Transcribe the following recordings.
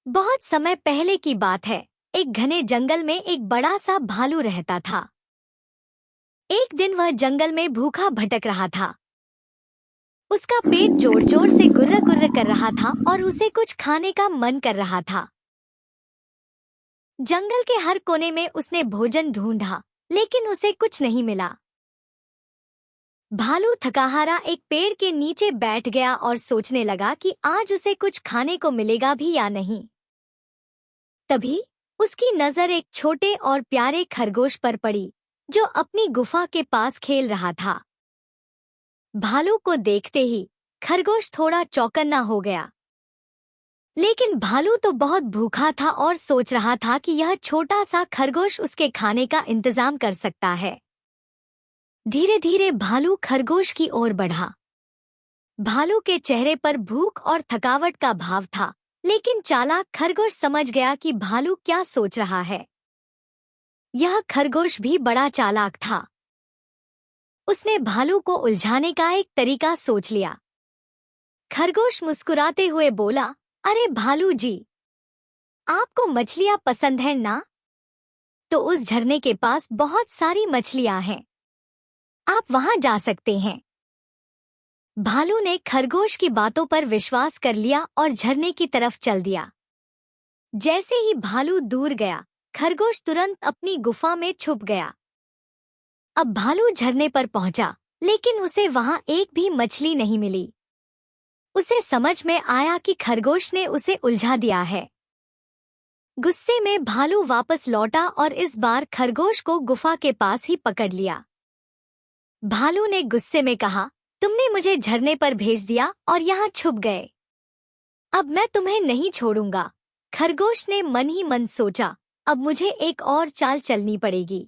बहुत समय पहले की बात है। एक घने जंगल में एक बड़ा सा भालू रहता था। एक दिन वह जंगल में भूखा भटक रहा था। उसका पेट जोर जोर से गुर्र गुर्र कर रहा था और उसे कुछ खाने का मन कर रहा था। जंगल के हर कोने में उसने भोजन ढूंढा, लेकिन उसे कुछ नहीं मिला। भालू थकाहारा एक पेड़ के नीचे बैठ गया और सोचने लगा कि आज उसे कुछ खाने को मिलेगा भी या नहीं। तभी उसकी नजर एक छोटे और प्यारे खरगोश पर पड़ी, जो अपनी गुफा के पास खेल रहा था। भालू को देखते ही खरगोश थोड़ा चौकन्ना हो गया। लेकिन भालू तो बहुत भूखा था और सोच रहा था कि यह छोटा सा खरगोश उसके खाने का इंतजाम कर सकता है। धीरे धीरे भालू खरगोश की ओर बढ़ा। भालू के चेहरे पर भूख और थकावट का भाव था, लेकिन चालाक खरगोश समझ गया कि भालू क्या सोच रहा है। यह खरगोश भी बड़ा चालाक था। उसने भालू को उलझाने का एक तरीका सोच लिया। खरगोश मुस्कुराते हुए बोला, अरे भालू जी, आपको मछलियां पसंद है ना? तो उस झरने के पास बहुत सारी मछलियां हैं, आप वहां जा सकते हैं। भालू ने खरगोश की बातों पर विश्वास कर लिया और झरने की तरफ चल दिया। जैसे ही भालू दूर गया, खरगोश तुरंत अपनी गुफा में छुप गया। अब भालू झरने पर पहुंचा, लेकिन उसे वहां एक भी मछली नहीं मिली। उसे समझ में आया कि खरगोश ने उसे उलझा दिया है। गुस्से में भालू वापस लौटा और इस बार खरगोश को गुफा के पास ही पकड़ लिया। भालू ने गुस्से में कहा, तुमने मुझे झरने पर भेज दिया और यहाँ छुप गए। अब मैं तुम्हें नहीं छोड़ूंगा। खरगोश ने मन ही मन सोचा, अब मुझे एक और चाल चलनी पड़ेगी।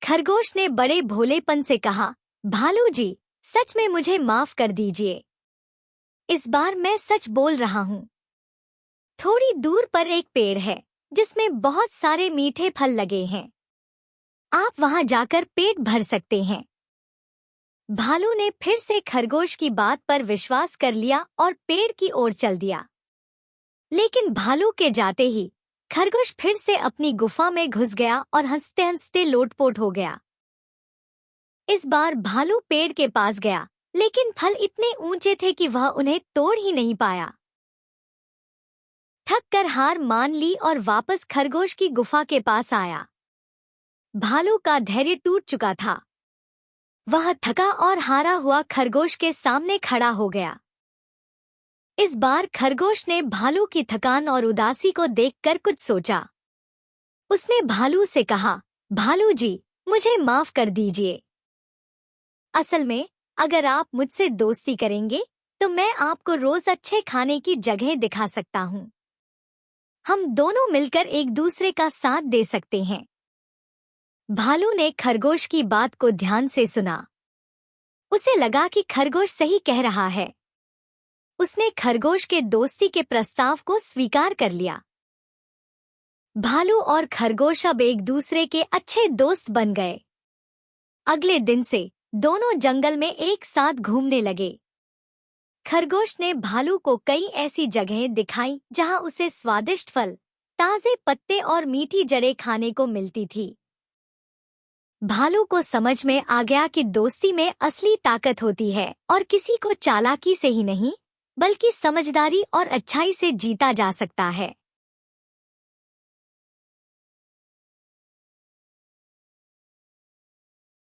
खरगोश ने बड़े भोलेपन से कहा, भालू जी, सच में मुझे माफ कर दीजिए। इस बार मैं सच बोल रहा हूँ। थोड़ी दूर पर एक पेड़ है, जिसमें बहुत सारे मीठे फल लगे हैं। आप वहां जाकर पेट भर सकते हैं। भालू ने फिर से खरगोश की बात पर विश्वास कर लिया और पेड़ की ओर चल दिया। लेकिन भालू के जाते ही खरगोश फिर से अपनी गुफा में घुस गया और हंसते हंसते लोटपोट हो गया। इस बार भालू पेड़ के पास गया, लेकिन फल इतने ऊंचे थे कि वह उन्हें तोड़ ही नहीं पाया। थक कर हार मान ली और वापस खरगोश की गुफा के पास आया। भालू का धैर्य टूट चुका था। वह थका और हारा हुआ खरगोश के सामने खड़ा हो गया। इस बार खरगोश ने भालू की थकान और उदासी को देखकर कुछ सोचा। उसने भालू से कहा, भालू जी, मुझे माफ कर दीजिए। असल में अगर आप मुझसे दोस्ती करेंगे तो मैं आपको रोज अच्छे खाने की जगह दिखा सकता हूँ। हम दोनों मिलकर एक दूसरे का साथ दे सकते हैं। भालू ने खरगोश की बात को ध्यान से सुना। उसे लगा कि खरगोश सही कह रहा है। उसने खरगोश के दोस्ती के प्रस्ताव को स्वीकार कर लिया। भालू और खरगोश अब एक दूसरे के अच्छे दोस्त बन गए। अगले दिन से दोनों जंगल में एक साथ घूमने लगे। खरगोश ने भालू को कई ऐसी जगहें दिखाई जहां उसे स्वादिष्ट फल, ताजे पत्ते और मीठी जड़ें खाने को मिलती थी। भालू को समझ में आ गया कि दोस्ती में असली ताकत होती है और किसी को चालाकी से ही नहीं, बल्कि समझदारी और अच्छाई से जीता जा सकता है।